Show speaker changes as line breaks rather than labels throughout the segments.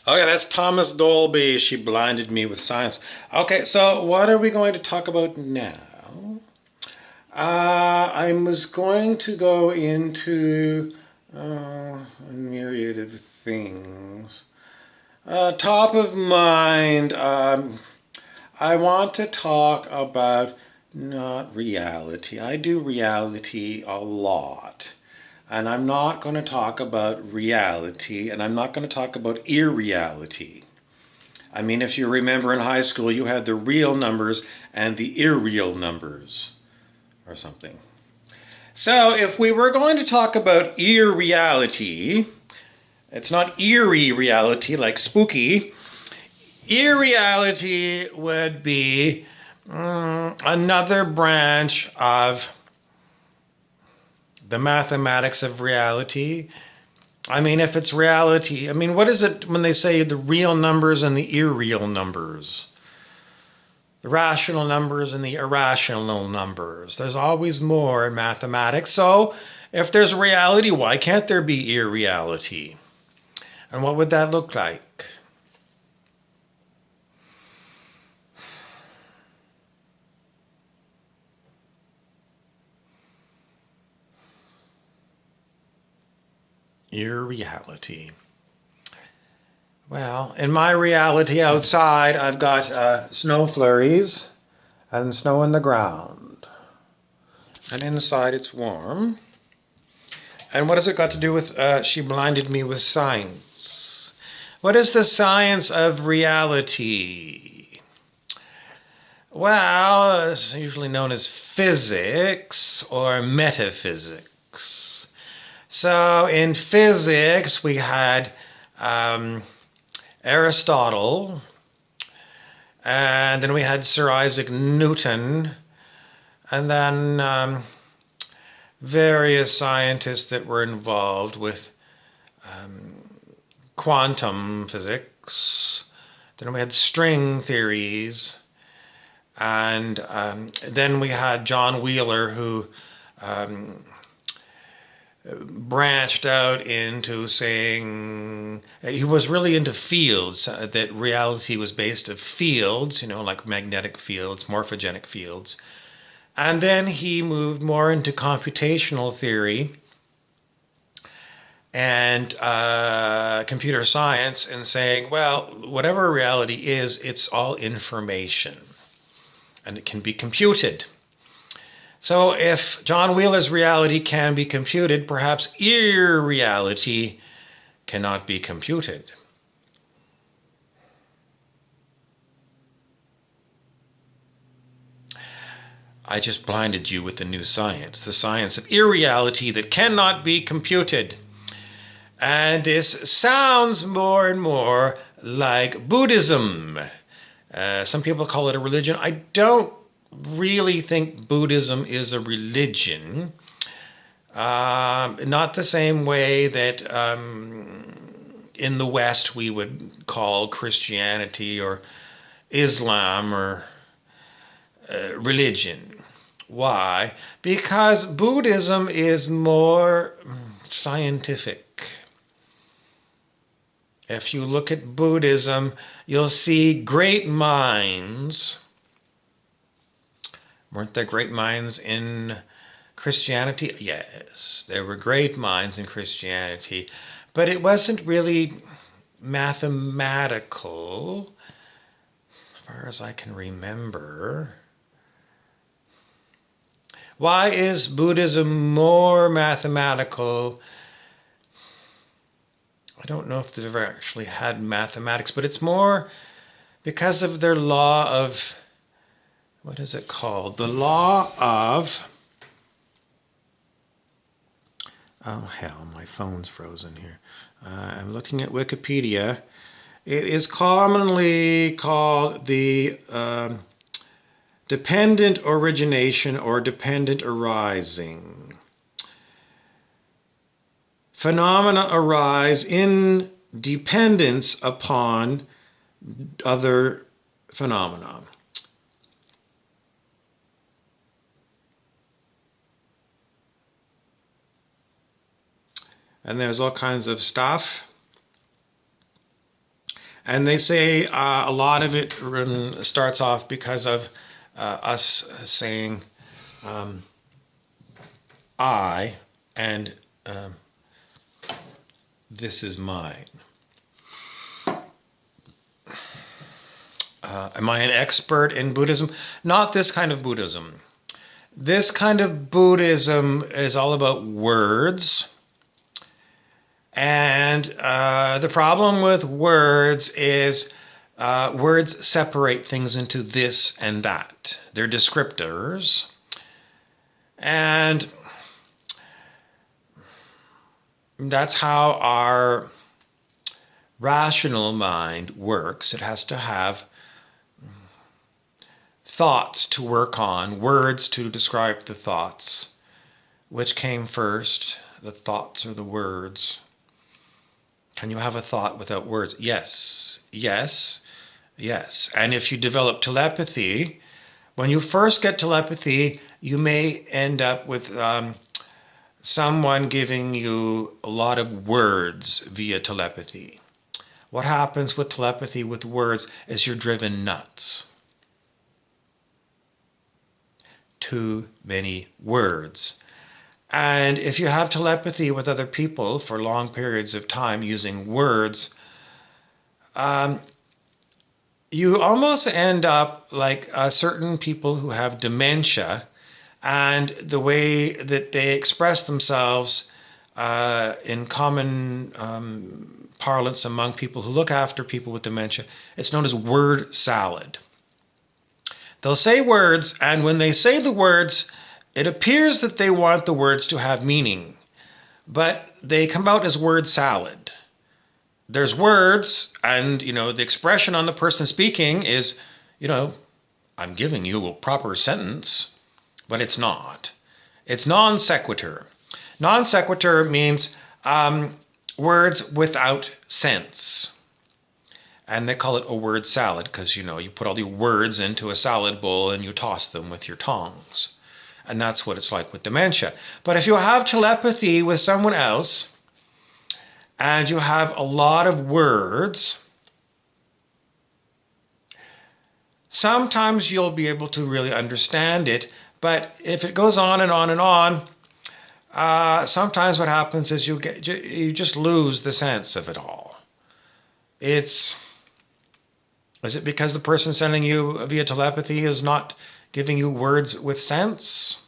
Okay, that's Thomas Dolby. She blinded me with science. Okay, so what are we going to talk about now? I was going to go into a myriad of things. Top of mind, I want to talk about not reality. I do reality a lot. And I'm not going to talk about reality, and I'm not going to talk about IrReality. I mean, if you remember in high school, you had the real numbers and the irreal numbers, or something. So, if we were going to talk about IrReality, it's not eerie reality like spooky. IrReality would be another branch of the mathematics of reality. I mean, if it's reality, I mean, what is it when they say the real numbers and the irreal numbers? The rational numbers and the irrational numbers. There's always more in mathematics. So, if there's reality, why can't there be irreality? And what would that look like? Irreality. Well, in my reality outside, I've got snow flurries and snow in the ground. And inside it's warm. And what has it got to do with she blinded me with science? What is the science of reality? Well, it's usually known as physics or metaphysics. So in physics, we had Aristotle, and then we had Sir Isaac Newton, and then various scientists that were involved with quantum physics. Then we had string theories, and then we had John Wheeler, who branched out into saying he was really into fields, that reality was based of fields, like magnetic fields, morphogenic fields. And then he moved more into computational theory and computer science and saying, well, whatever reality is, it's all information and it can be computed. So if John Wheeler's reality can be computed, perhaps irreality cannot be computed. I just blinded you with the new science, the science of irreality that cannot be computed. And this sounds more and more like Buddhism. Some people call it a religion. I don't really think Buddhism is a religion. Not the same way that in the West we would call Christianity or Islam or religion. Why? Because Buddhism is more scientific. If you look at Buddhism, you'll see great minds. Weren't there great minds in Christianity? Yes, there were great minds in Christianity, but it wasn't really mathematical, as far as I can remember. Why is Buddhism more mathematical? I don't know if they've ever actually had mathematics, but it's more because of their law of, what is it called? The law of, oh hell, my phone's frozen here. I'm looking at Wikipedia. It is commonly called the dependent origination or dependent arising. Phenomena arise in dependence upon other phenomena. And there's all kinds of stuff. And they say a lot of it starts off because of us saying I and this is mine. Am I an expert in Buddhism? Not this kind of Buddhism. This kind of Buddhism is all about words. And the problem with words is words separate things into this and that. They're descriptors. And that's how our rational mind works. It has to have thoughts to work on, words to describe the thoughts. Which came first, the thoughts or the words? Can you have a thought without words? Yes, yes, yes. And if you develop telepathy, when you first get telepathy, you may end up with someone giving you a lot of words via telepathy. What happens with telepathy with words is you're driven nuts. Too many words. And if you have telepathy with other people for long periods of time using words, you almost end up like certain people who have dementia, and the way that they express themselves in common parlance among people who look after people with dementia, it's known as word salad. They'll say words, and when they say the words, it appears that they want the words to have meaning, but they come out as word salad. There's words, and, the expression on the person speaking is, I'm giving you a proper sentence, but it's not. It's non sequitur. Non sequitur means words without sense. And they call it a word salad because, you put all the words into a salad bowl and you toss them with your tongs. And that's what it's like with dementia. But if you have telepathy with someone else and you have a lot of words, sometimes you'll be able to really understand it. But if it goes on and on and on, sometimes what happens is you just lose the sense of it all. Is it because the person sending you via telepathy is not giving you words with sense?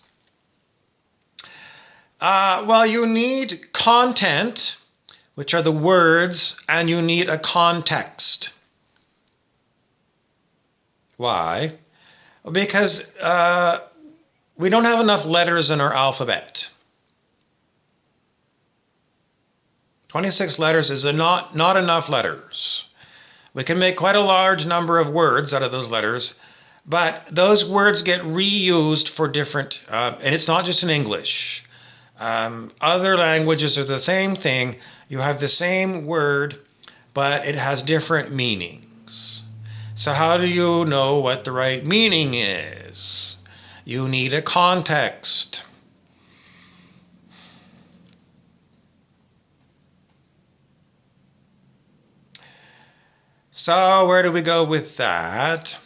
Well, you need content, which are the words, and you need a context. Why? Because we don't have enough letters in our alphabet. 26 letters is not enough letters. We can make quite a large number of words out of those letters, but those words get reused for different, and it's not just in English. Other languages are the same thing. You have the same word, but it has different meanings. So how do you know what the right meaning is? You need a context. So where do we go with that?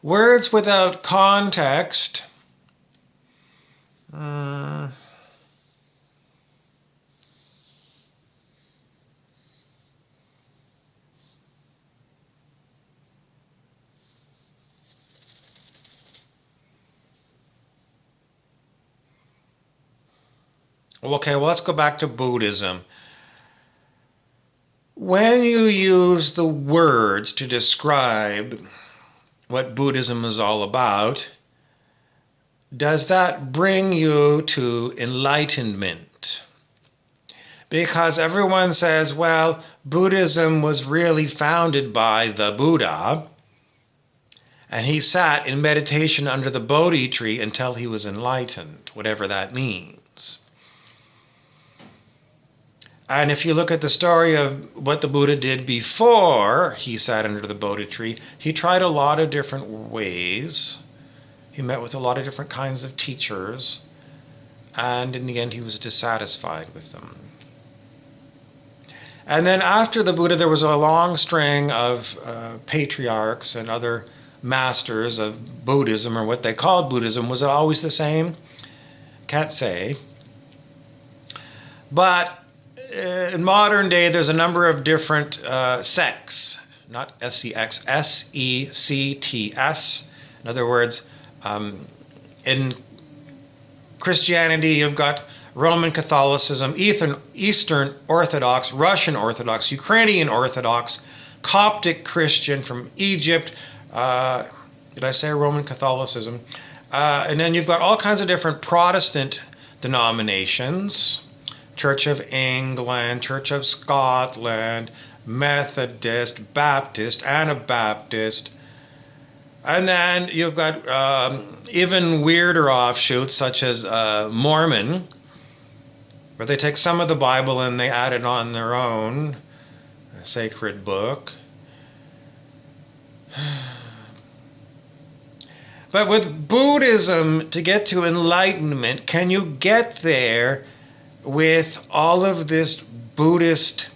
Words without context. Okay, well, let's go back to Buddhism. When you use the words to describe what Buddhism is all about, does that bring you to enlightenment? Because everyone says, well, Buddhism was really founded by the Buddha, and he sat in meditation under the Bodhi tree until he was enlightened, whatever that means. And if you look at the story of what the Buddha did before he sat under the Bodhi tree, he tried a lot of different ways. He met with a lot of different kinds of teachers, and in the end he was dissatisfied with them. And then after the Buddha, there was a long string of patriarchs and other masters of Buddhism, or what they called Buddhism. Was it always the same? Can't say. But in modern day, there's a number of different sects, not S-E-X, S-E-C-T-S. In other words, in Christianity, you've got Roman Catholicism, Eastern Orthodox, Russian Orthodox, Ukrainian Orthodox, Coptic Christian from Egypt. Did I say Roman Catholicism? And then you've got all kinds of different Protestant denominations. Church of England, Church of Scotland, Methodist, Baptist, Anabaptist. And then you've got even weirder offshoots such as Mormon, where they take some of the Bible and they add it on their own sacred book. But with Buddhism, to get to enlightenment, can you get there with all of this Buddhist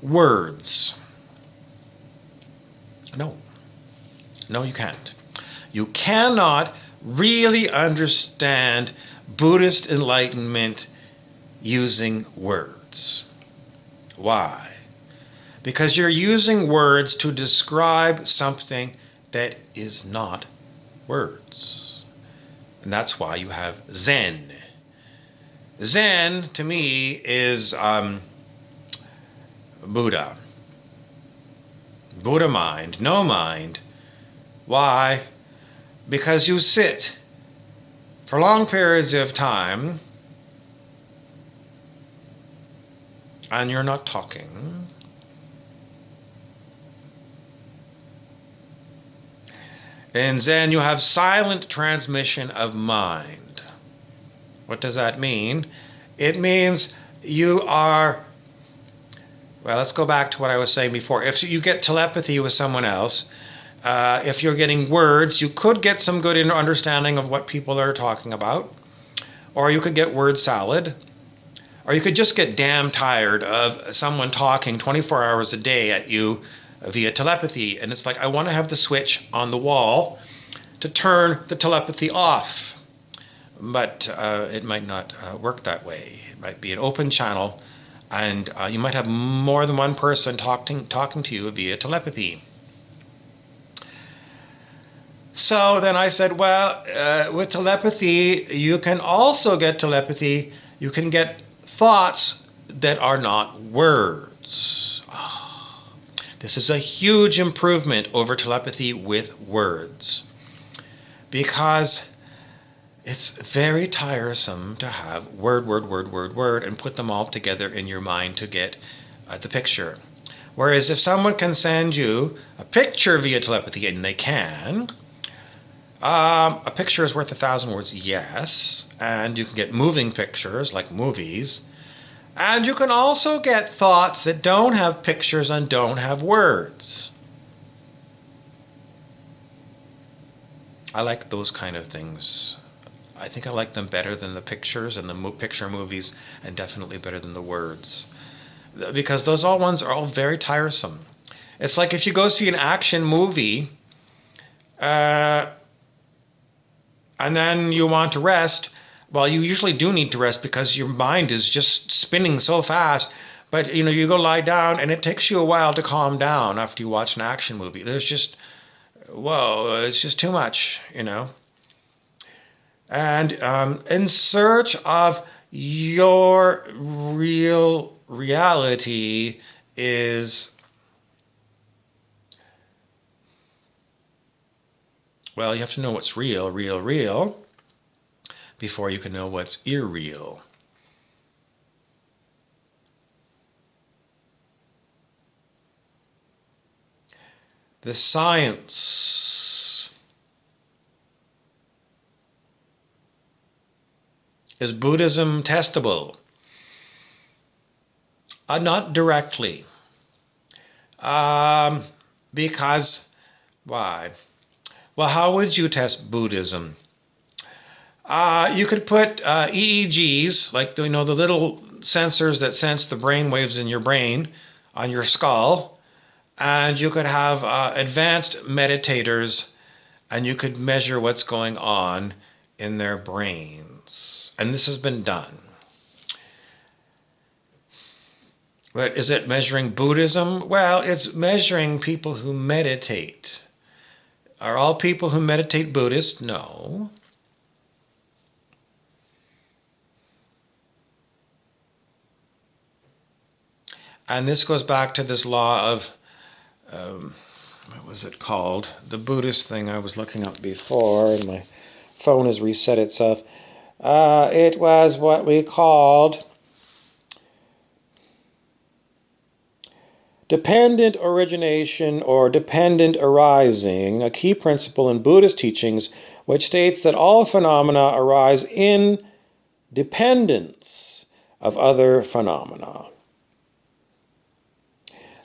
words? No. No, you can't. You cannot really understand Buddhist enlightenment using words. Why? Because you're using words to describe something that is not words. And that's why you have Zen. Zen, to me, is Buddha. Buddha mind, no mind. Why? Because you sit for long periods of time and you're not talking. In Zen, you have silent transmission of mind. What does that mean? It means you are, well, let's go back to what I was saying before. If you get telepathy with someone else, if you're getting words, you could get some good understanding of what people are talking about, or you could get word salad, or you could just get damn tired of someone talking 24 hours a day at you via telepathy, and it's like, I want to have the switch on the wall to turn the telepathy off. But it might not work that way. It might be an open channel, and you might have more than one person talking to you via telepathy. So then I said, well, with telepathy, you can also get telepathy. You can get thoughts that are not words. This is a huge improvement over telepathy with words, because it's very tiresome to have word, and put them all together in your mind to get the picture. Whereas if someone can send you a picture via telepathy, and they can, a picture is worth 1,000 words, yes, and you can get moving pictures like movies, and you can also get thoughts that don't have pictures and don't have words. I like those kind of things. I think I like them better than the pictures and the picture movies, and definitely better than the words. Because those ones are all very tiresome. It's like if you go see an action movie, and then you want to rest. Well, you usually do need to rest because your mind is just spinning so fast. But, you go lie down and it takes you a while to calm down after you watch an action movie. There's just, whoa, it's just too much, And in search of your real reality is, well, you have to know what's real, before you can know what's irreal. The science is Buddhism testable? Not directly. Because, why? Well, how would you test Buddhism? You could put EEGs, like the little sensors that sense the brain waves in your brain on your skull, and you could have advanced meditators, and you could measure what's going on in their brains. And this has been done. But is it measuring Buddhism? Well, it's measuring people who meditate. Are all people who meditate Buddhist? No. And this goes back to this law of, what was it called? The Buddhist thing I was looking up before, and my phone has reset itself. It was what we called dependent origination or dependent arising, a key principle in Buddhist teachings which states that all phenomena arise in dependence of other phenomena.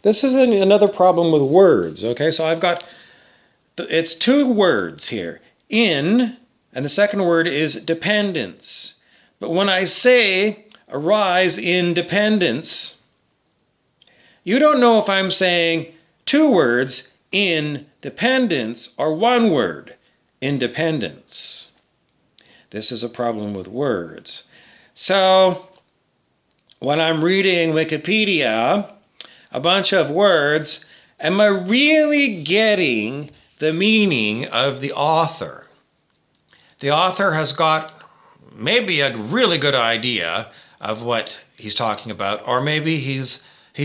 This is another problem with words, okay? So I've got, it's two words here, in, and the second word is dependence. But when I say arise in dependence, you don't know if I'm saying two words, in dependence, or one word, independence. This is a problem with words. So when I'm reading Wikipedia, a bunch of words, am I really getting the meaning of the author? The author has got maybe a really good idea of what he's talking about, or maybe he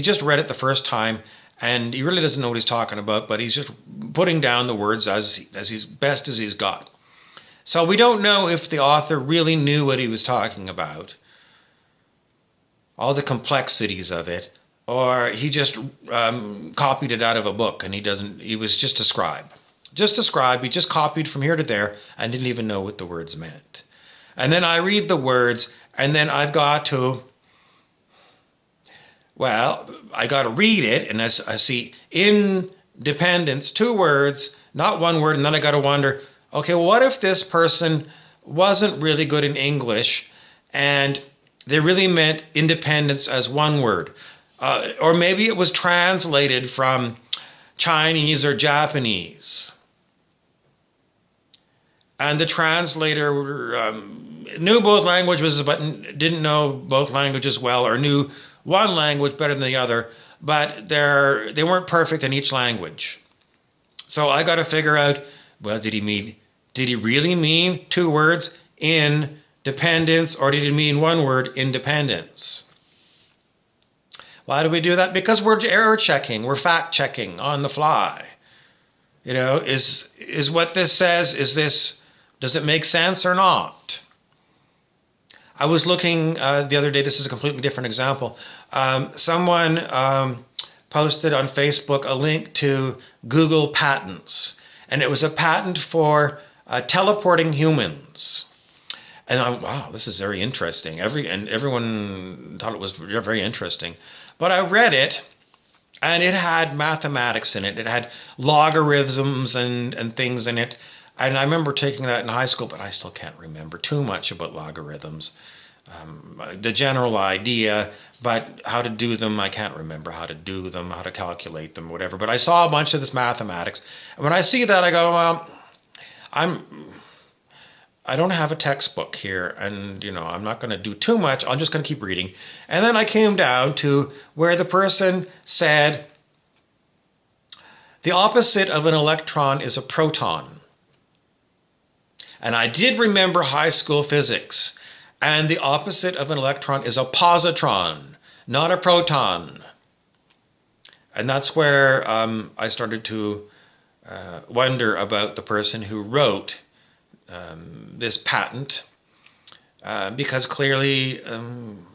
just read it the first time and he really doesn't know what he's talking about, but he's just putting down the words as he's best as he's got. So we don't know if the author really knew what he was talking about, all the complexities of it, or he just copied it out of a book and he was just a scribe. Just a scribe, he just copied from here to there and didn't even know what the words meant. And then I read the words, and then I've got to, I got to read it, and I see independence, two words, not one word, and then I got to wonder, okay, well, what if this person wasn't really good in English, and they really meant independence as one word? Or maybe it was translated from Chinese or Japanese. And the translator knew both languages, but didn't know both languages well, or knew one language better than the other, but they weren't perfect in each language. So I got to figure out, well, did he really mean two words, in dependence, or did he mean one word, independence? Why do we do that? Because we're error checking, we're fact checking on the fly. You know, is what this says, does it make sense or not? I was looking the other day, this is a completely different example. Someone posted on Facebook a link to Google patents, and it was a patent for teleporting humans. And wow, this is very interesting. Everyone thought it was very interesting. But I read it, and it had mathematics in it. It had logarithms and things in it. And I remember taking that in high school, but I still can't remember too much about logarithms. The general idea, but how to do them, I can't remember how to do them, how to calculate them, whatever. But I saw a bunch of this mathematics. And when I see that, I go, well, I don't have a textbook here, and I'm not going to do too much. I'm just going to keep reading. And then I came down to where the person said, the opposite of an electron is a proton. And I did remember high school physics. And the opposite of an electron is a positron, not a proton. And that's where I started to wonder about the person who wrote this patent, because clearly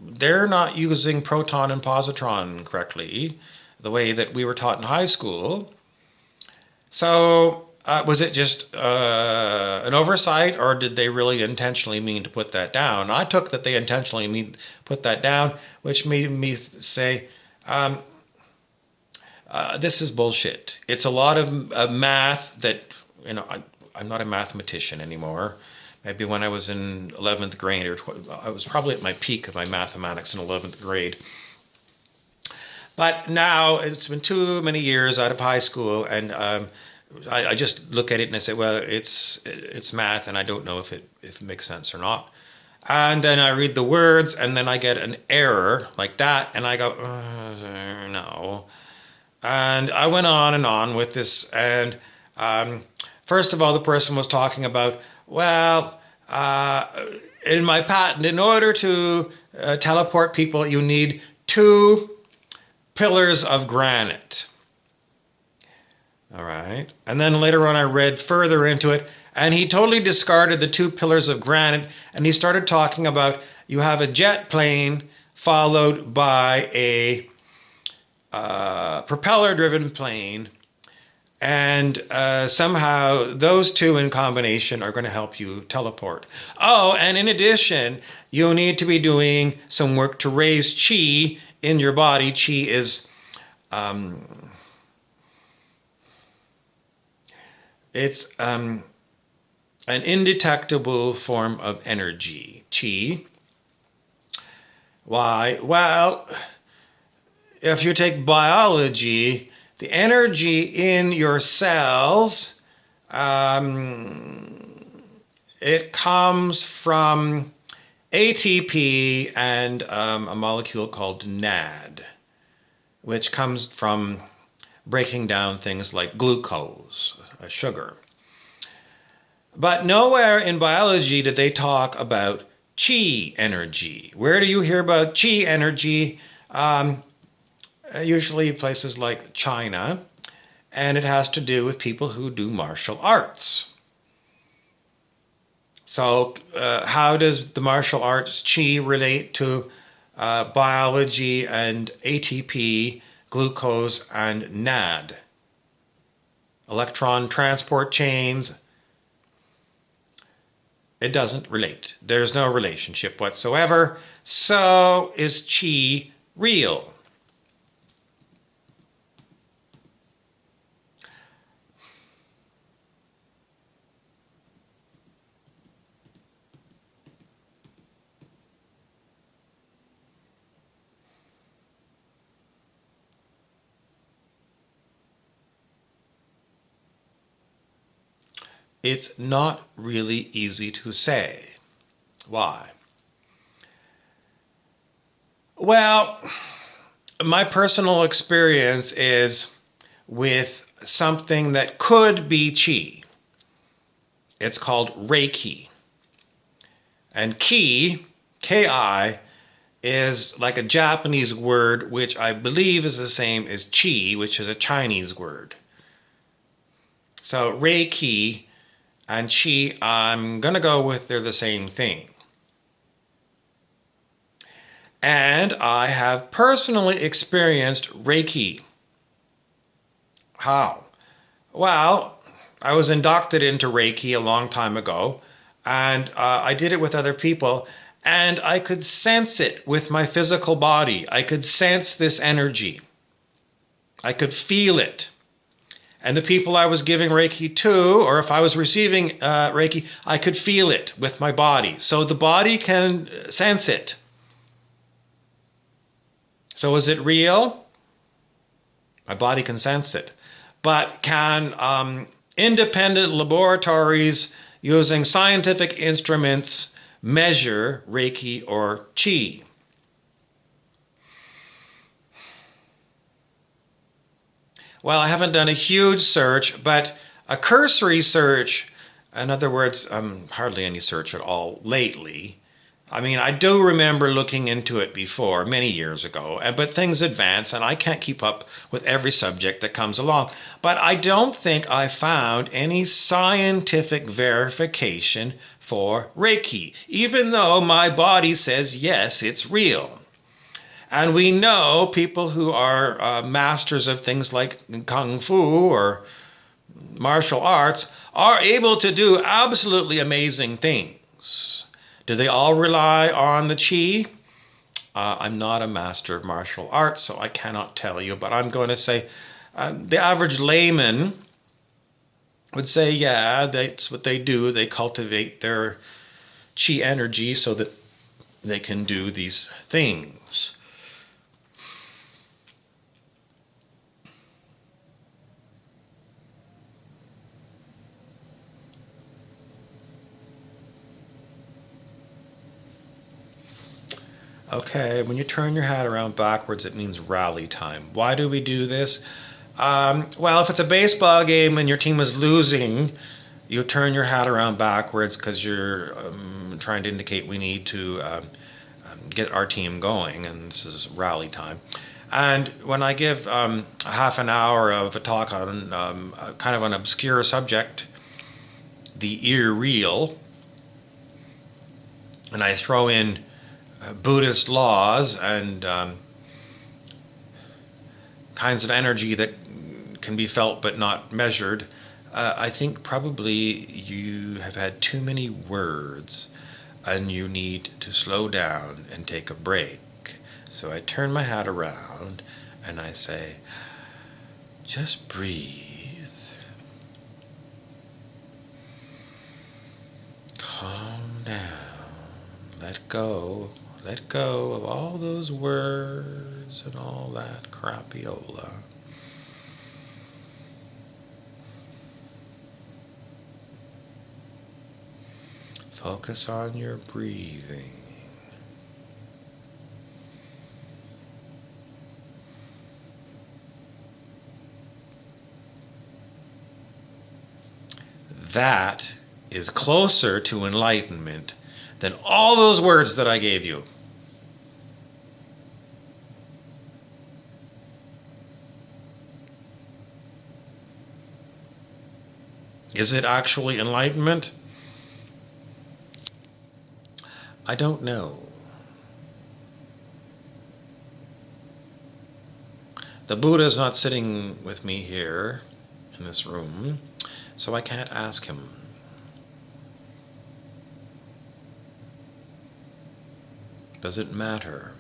they're not using proton and positron correctly, the way that we were taught in high school. So was it just an oversight, or did they really intentionally mean to put that down? I took that they intentionally put that down, which made me say, this is bullshit. It's a lot of math that, I'm not a mathematician anymore, maybe when I was in 11th grade, I was probably at my peak of my mathematics in 11th grade. But now it's been too many years out of high school, and I just look at it and I say, well, it's math, and I don't know if it makes sense or not. And then I read the words, and then I get an error like that, and I go, no. And I went on and on with this, and first of all, the person was talking about, well, in my patent, in order to teleport people, you need 2 pillars of granite. All right. And then later on, I read further into it, and he totally discarded the 2 pillars of granite, and he started talking about you have a jet plane followed by a propeller-driven plane, and somehow those 2 in combination are going to help you teleport. Oh, and in addition, you need to be doing some work to raise chi in your body. Chi is it's an indetectable form of energy. Chi. Why? Well, if you take biology, the energy in your cells, it comes from ATP and a molecule called NAD, which comes from breaking down things like glucose, sugar. But nowhere in biology did they talk about chi energy. Where do you hear about chi energy? Usually places like China, and it has to do with people who do martial arts. So how does the martial arts chi relate to biology and ATP, glucose, and NAD? Electron transport chains. It doesn't relate. There's no relationship whatsoever. So is chi real? It's not really easy to say. Why? Well, my personal experience is with something that could be chi. It's called Reiki. And ki, Ki, is like a Japanese word, which I believe is the same as chi, which is a Chinese word. So Reiki and chi, I'm going to go with they're the same thing. And I have personally experienced Reiki. How? Well, I was inducted into Reiki a long time ago, and I did it with other people, and I could sense it with my physical body. I could sense this energy. I could feel it. And the people I was giving Reiki to, or if I was receiving Reiki, I could feel it with my body. So the body can sense it. So is it real? My body can sense it. But can independent laboratories using scientific instruments measure Reiki or Qi? Well, I haven't done a huge search, but a cursory search, in other words, hardly any search at all lately. I mean, I do remember looking into it before, many years ago, but things advance and I can't keep up with every subject that comes along. But I don't think I found any scientific verification for Reiki, even though my body says, yes, it's real. And we know people who are masters of things like Kung Fu or martial arts are able to do absolutely amazing things. Do they all rely on the Qi? I'm not a master of martial arts, so I cannot tell you, but I'm going to say the average layman would say, yeah, that's what they do. They cultivate their chi energy so that they can do these things. Okay, when you turn your hat around backwards, it means rally time. Why do we do this? Well, if it's a baseball game and your team is losing, you turn your hat around backwards because you're trying to indicate we need to get our team going, and this is rally time. And when I give a half an hour of a talk on kind of an obscure subject, the IrReal, and I throw in Buddhist laws and kinds of energy that can be felt but not measured, I think probably you have had too many words and you need to slow down and take a break. So I turn my hat around and I say, just breathe. Calm down. Let go. Let go of all those words and all that crapiola. Focus on your breathing. That is closer to enlightenment than all those words that I gave you. Is it actually enlightenment? I don't know. The Buddha is not sitting with me here in this room, so I can't ask him. Does it matter?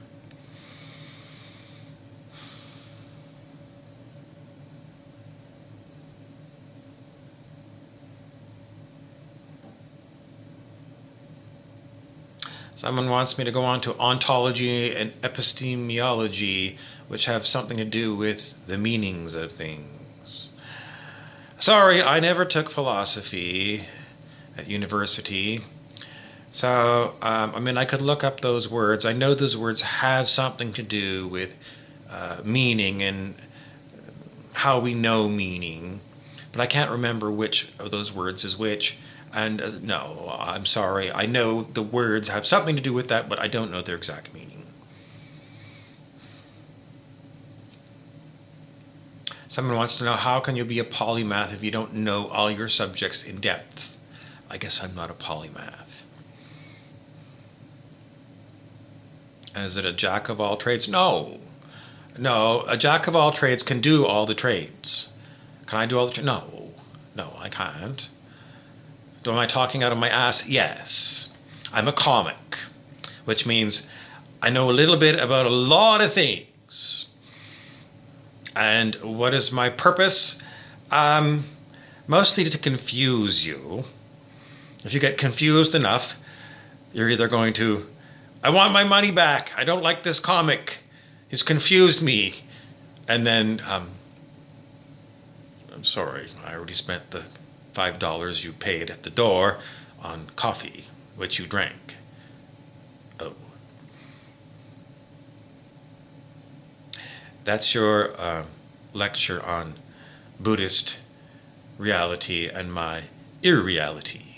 Someone wants me to go on to ontology and epistemology, which have something to do with the meanings of things. Sorry, I never took philosophy at university. So, I could look up those words. I know those words have something to do with meaning and how we know meaning, but I can't remember which of those words is which. And no, I'm sorry. I know the words have something to do with that, but I don't know their exact meaning. Someone wants to know, how can you be a polymath if you don't know all your subjects in depth? I guess I'm not a polymath. Is it a jack of all trades? No. No, a jack of all trades can do all the trades. Can I do all the trades? No. No, I can't. Am I talking out of my ass? Yes. I'm a comic, which means I know a little bit about a lot of things. And what is my purpose? Mostly to confuse you. If you get confused enough, you're either going to, I want my money back. I don't like this comic. He's confused me. And then, I'm sorry, I already spent the $5 you paid at the door on coffee, which you drank. Oh. That's your lecture on Buddhist reality and my IrReality.